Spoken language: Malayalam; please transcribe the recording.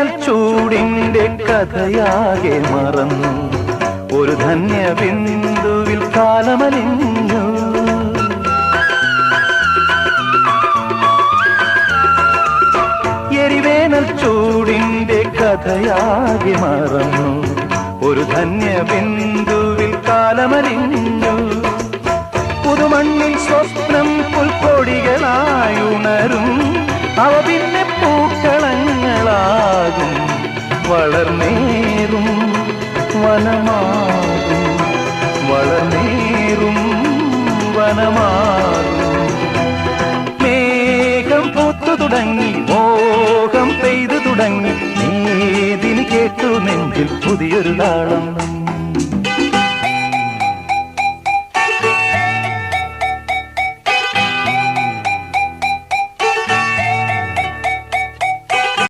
എരിവേനൽ ചൂടിന്റെ കഥയാകെ മറന്നു, ഒരു ധന്യ ബിന്ദുവിൽ കാലമലിഞ്ഞു. എരിവേനൽ ചൂടിന്റെ കഥയാകെ മറന്നു, ഒരു ധന്യ ബിന്ദുവിൽ കാലമലിഞ്ഞു. പുതുമണ്ണിൽ സ്വപ്നം പുൽക്കൊടികളായുണരും, അവ പിന്നെ പൂക്കളങ്ങളാകും, വളർന്നേറും വനമാകും, വളർന്നേറും വനമാകും. മേഘം പൂത്തു തുടങ്ങി, മോഹം പെയ്തു തുടങ്ങി, നീതിന് കേട്ടു നെഞ്ചിൽ പുതിയൊരു താളം.